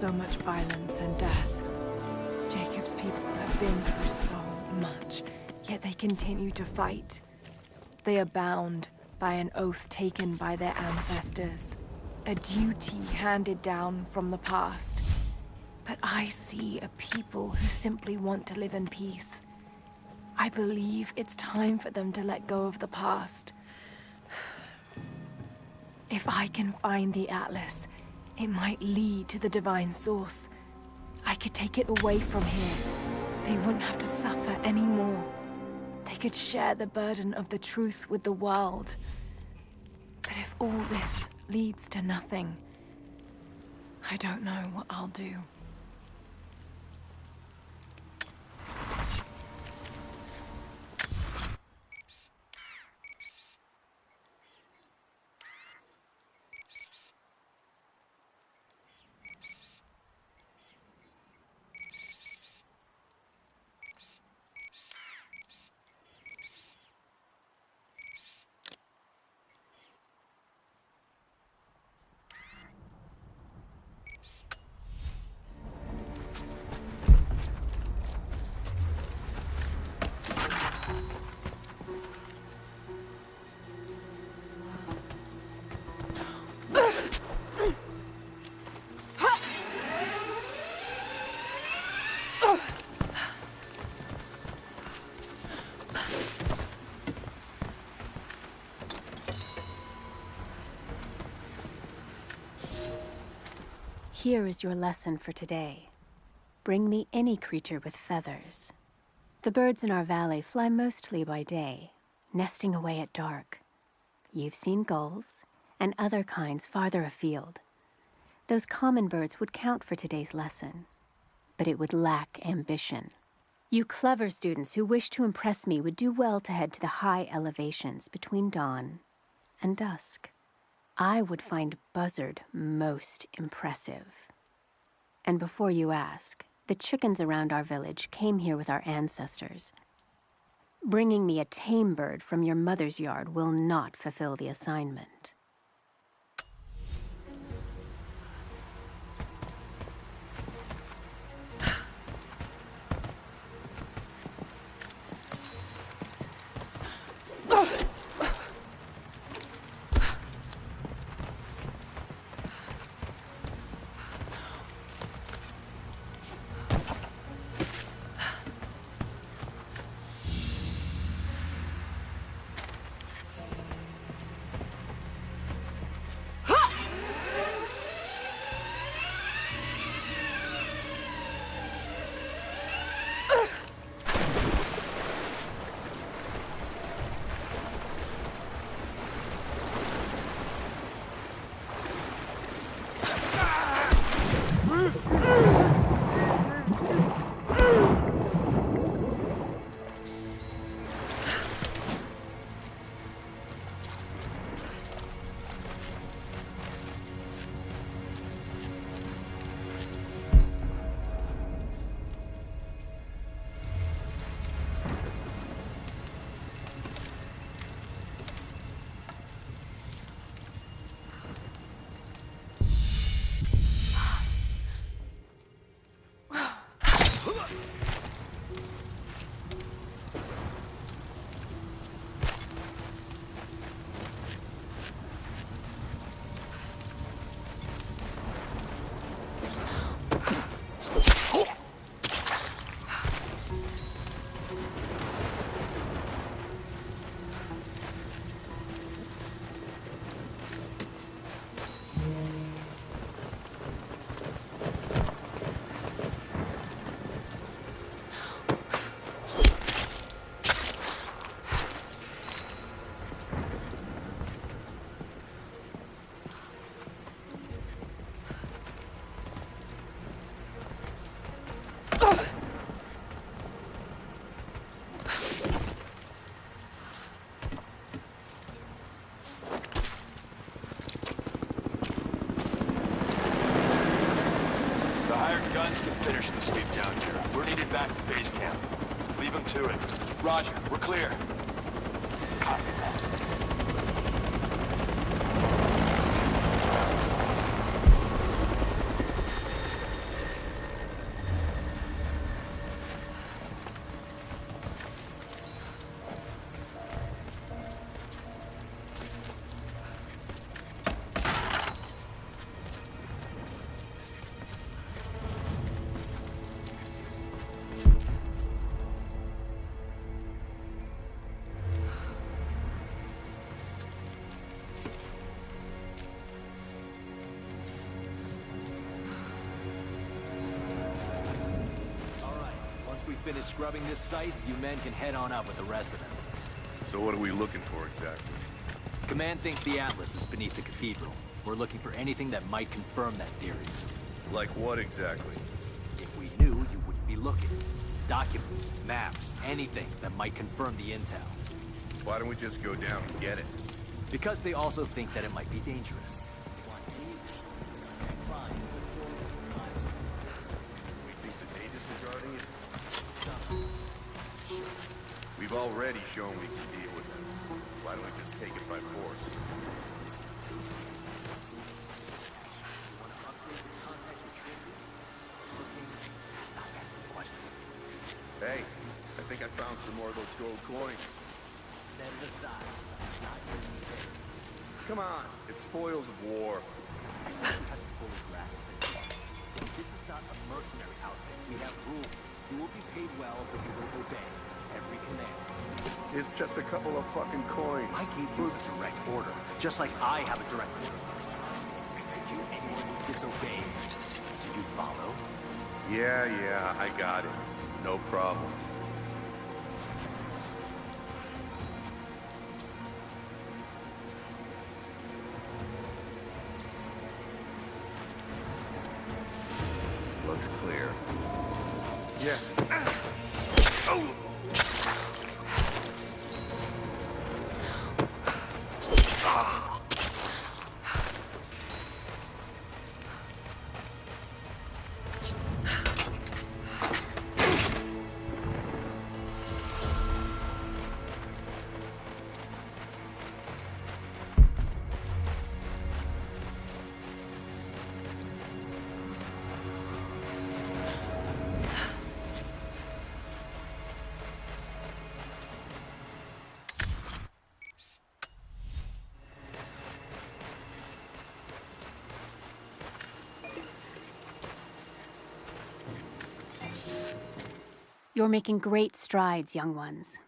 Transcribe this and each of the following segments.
so much violence and death. Jacob's people have been through so much, yet they continue to fight. They are bound by an oath taken by their ancestors, a duty handed down from the past. But I see a people who simply want to live in peace. I believe it's time for them to let go of the past. If I can find the Atlas, it might lead to the divine source. I could take it away from here. They wouldn't have to suffer anymore. They could share the burden of the truth with the world. But if all this leads to nothing, I don't know what I'll do. Here is your lesson for today. Bring me any creature with feathers. The birds in our valley fly mostly by day, nesting away at dark. You've seen gulls and other kinds farther afield. Those common birds would count for today's lesson, but it would lack ambition. You clever students who wish to impress me would do well to head to the high elevations between dawn and dusk. I would find Buzzard most impressive. And before you ask, the chickens around our village came here with our ancestors. Bringing me a tame bird from your mother's yard will not fulfill the assignment. back to base camp. Leave them to it. Roger, we're clear. Copy that. finish scrubbing this site, you men can head on up with the rest of them. So what are we looking for exactly? Command thinks the Atlas is beneath the cathedral. We're looking for anything that might confirm that theory. Like what exactly? If we knew, you wouldn't be looking. Documents, maps, anything that might confirm the intel. Why don't we just go down and get it? Because they also think that it might be dangerous. We think the natives are guarding it? We've already shown we can deal with them. Why don't we just take it by force? Hey, I think I found some more of those gold coins. Set it aside. Not your mistake. Come on, it's spoils of war. This is not a mercenary outfit. We have rules. You will be paid well, but you will obey every command. It's just a couple of fucking coins. I gave you a direct order, just like I have a direct order. Execute anyone who disobeys. Do you follow? Yeah, I got it. No problem. Looks clear. Yeah. Oh! You're making great strides, young ones.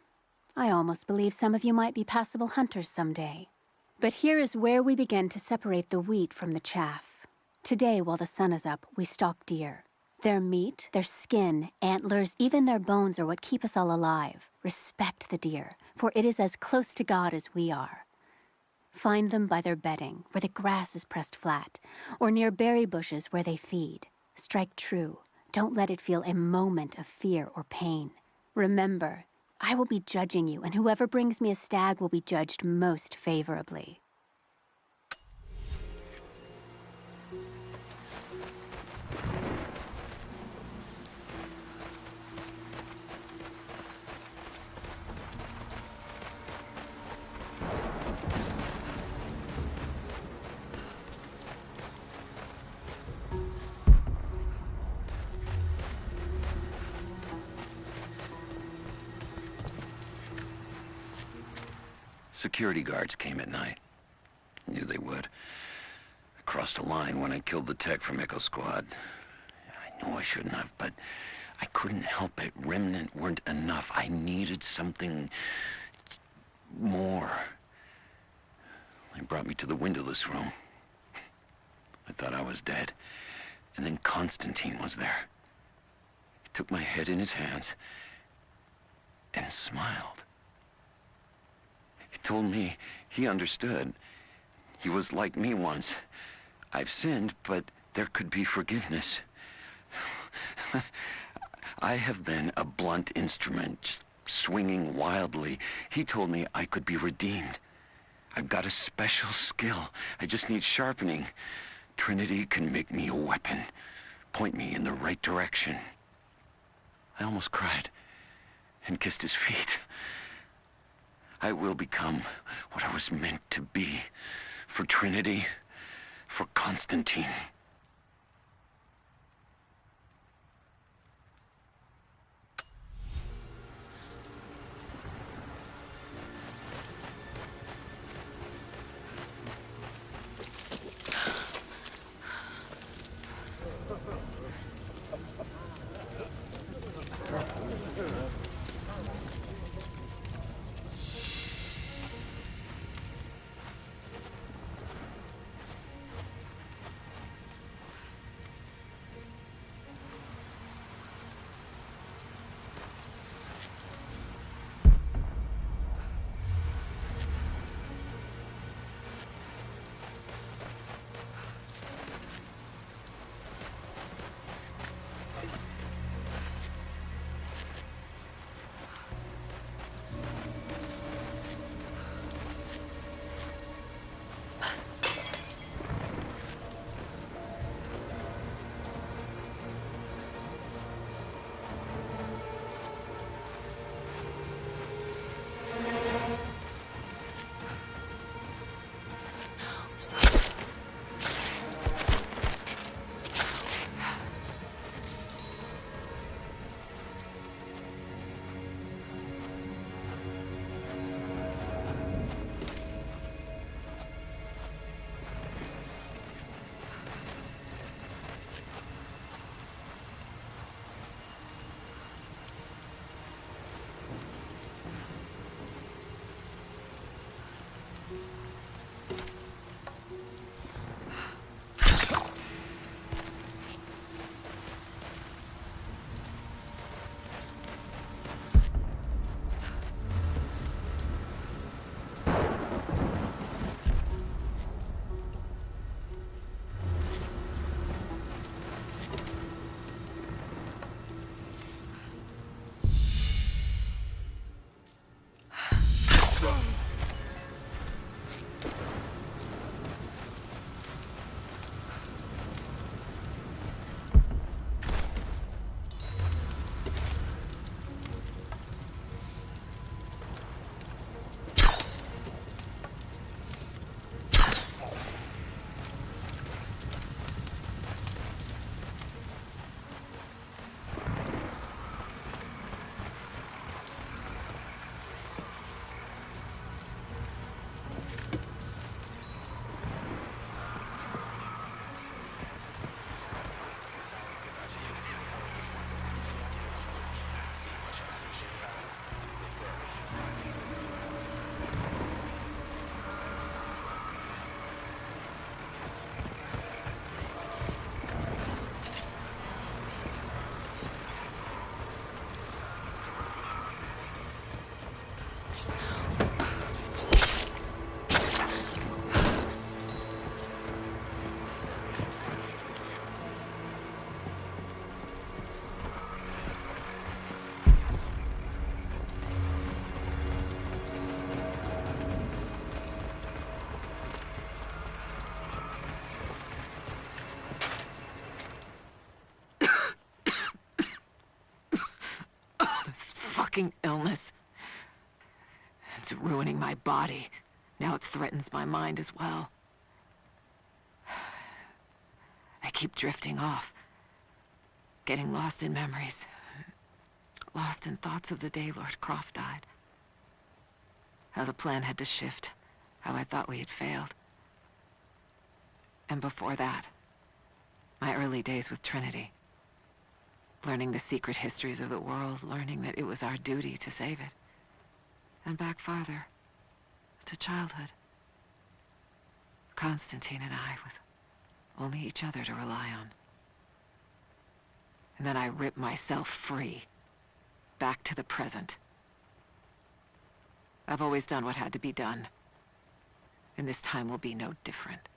I almost believe some of you might be passable hunters someday. But here is where we begin to separate the wheat from the chaff. Today, while the sun is up, we stalk deer. Their meat, their skin, antlers, even their bones are what keep us all alive. Respect the deer, for it is as close to God as we are. Find them by their bedding, where the grass is pressed flat, or near berry bushes where they feed. Strike true. Don't let it feel a moment of fear or pain. Remember, I will be judging you, and whoever brings me a stag will be judged most favorably. Security guards came at night. Knew they would. I crossed a line when I killed the tech from Echo Squad. I knew I shouldn't have, but I couldn't help it. Remnant weren't enough. I needed something more. They brought me to the windowless room. I thought I was dead. And then Constantine was there. He took my head in his hands and smiled. He told me he understood. He was like me once. I've sinned, but there could be forgiveness. I have been a blunt instrument, just swinging wildly. He told me I could be redeemed. I've got a special skill. I just need sharpening. Trinity can make me a weapon, point me in the right direction. I almost cried and kissed his feet. I will become what I was meant to be. For Trinity, for Constantine. fucking illness. It's ruining my body. Now it threatens my mind as well. I keep drifting off. Getting lost in memories. Lost in thoughts of the day Lord Croft died. How the plan had to shift. How I thought we had failed. And before that, my early days with Trinity. Learning the secret histories of the world, learning that it was our duty to save it. And back farther, to childhood. Constantine and I, with only each other to rely on. And then I ripped myself free, back to the present. I've always done what had to be done, and this time will be no different.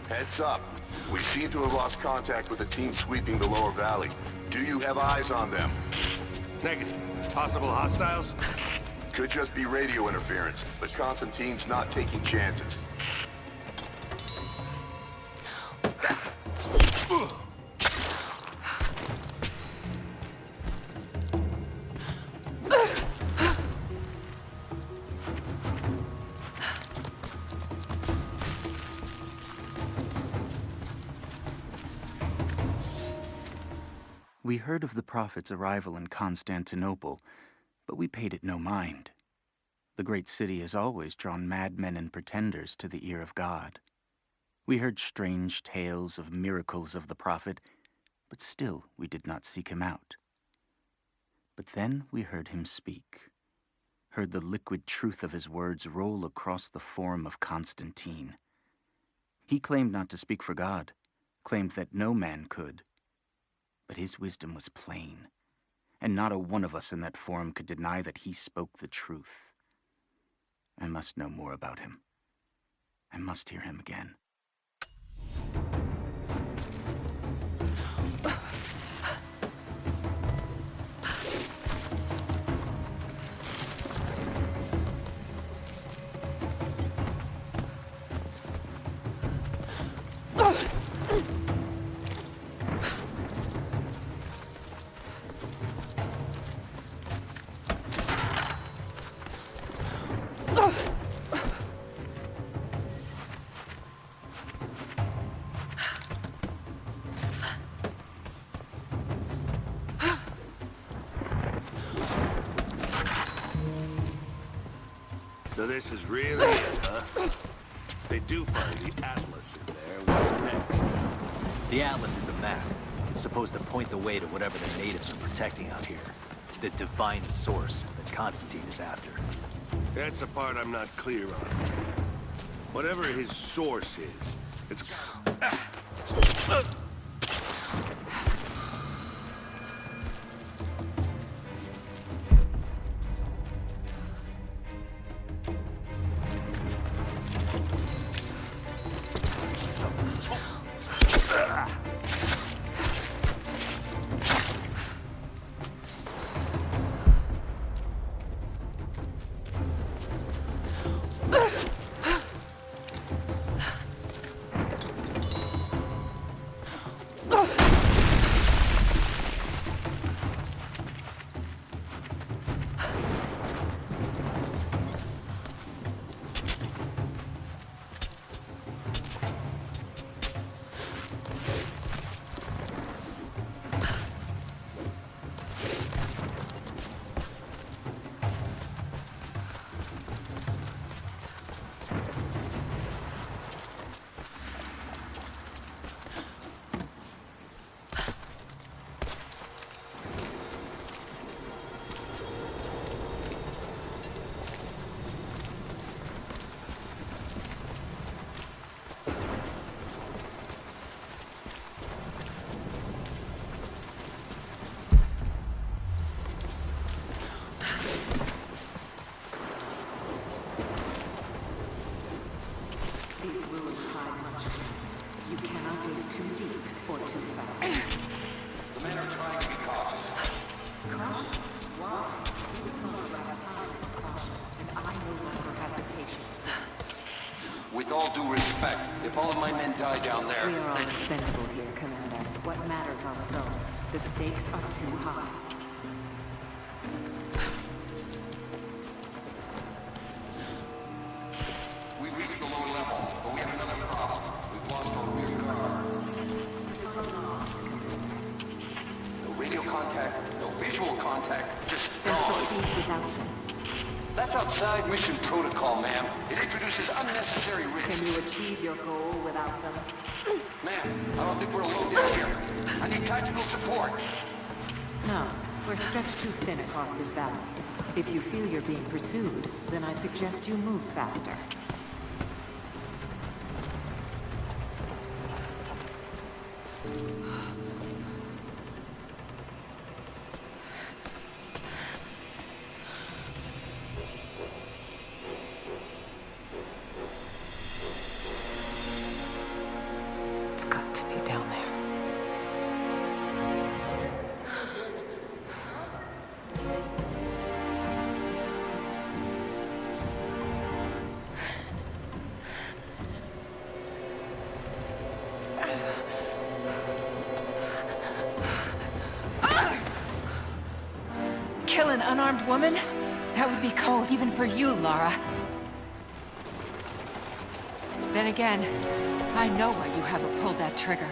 Heads up. We seem to have lost contact with the team sweeping the lower valley. Do you have eyes on them? Negative. Possible hostiles? Could just be radio interference, but Constantine's not taking chances. We heard of the Prophet's arrival in Constantinople, but we paid it no mind. The great city has always drawn madmen and pretenders to the ear of God. We heard strange tales of miracles of the Prophet, but still we did not seek him out. But then we heard him speak, heard the liquid truth of his words roll across the Forum of Constantine. He claimed not to speak for God, claimed that no man could. But his wisdom was plain, and not a one of us in that forum could deny that he spoke the truth. I must know more about him. I must hear him again. So this is really it, huh? They do find the Atlas in there. What's next? The Atlas is a map. It's supposed to point the way to whatever the natives are protecting out here. The divine source that Constantine is after. That's the part I'm not clear on. Whatever his source is, it's... With all due respect, if all of my men die down there... We are all expendable here, Commander. What matters are results. The stakes are too high. We've reached the lower level, but we have another problem. We've lost our rear guard. No radio contact, no visual contact, just Then gone. proceed without them. That's outside mission protocol, ma'am. It introduces unnecessary risks. Can you achieve your goal without them? Ma'am, I don't think we're alone down here. I need tactical support. No. We're stretched too thin across this valley. If you feel you're being pursued, then I suggest you move faster. It's got to be down there. Kill an unarmed woman? That would be cold even for you, Lara. Then again, I know why you haven't pulled that trigger.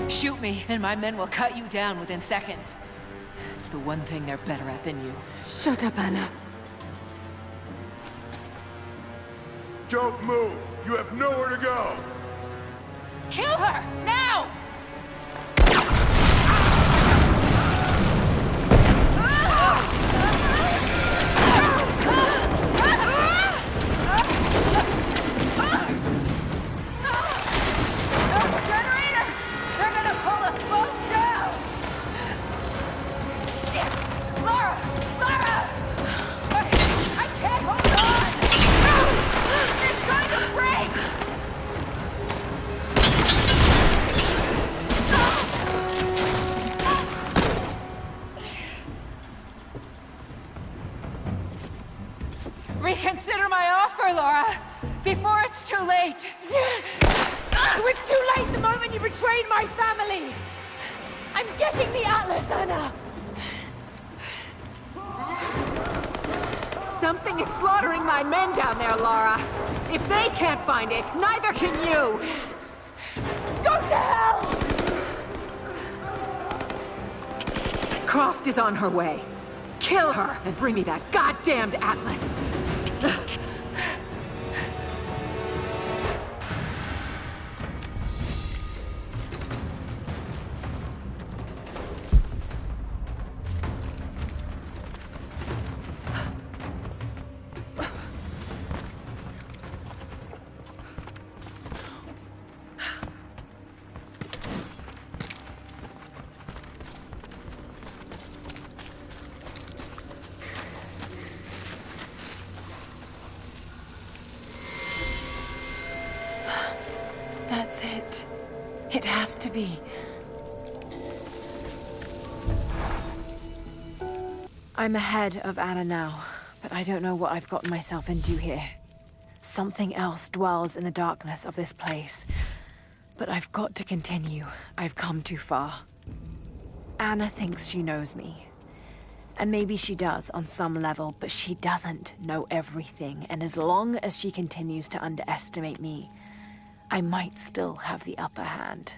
Shoot me, and my men will cut you down within seconds. It's the one thing they're better at than you. Shut up, Anna. Don't move! You have nowhere to go! Kill her! Now! Those generators! They're gonna pull us both down! Shit! Lara! Lara! I can't hold on! It's going to break! Reconsider my offer, Lara, before it's too late. It was too late the moment you betrayed my family! I'm getting the Atlas, Anna! Something is slaughtering my men down there, Lara. If they can't find it, neither can you. Go to hell! Croft is on her way. Kill her and bring me that goddamned Atlas. That's it. It has to be. I'm ahead of Anna now, but I don't know what I've gotten myself into here. Something else dwells in the darkness of this place. But I've got to continue. I've come too far. Anna thinks she knows me. And maybe she does on some level, but she doesn't know everything. And as long as she continues to underestimate me, I might still have the upper hand.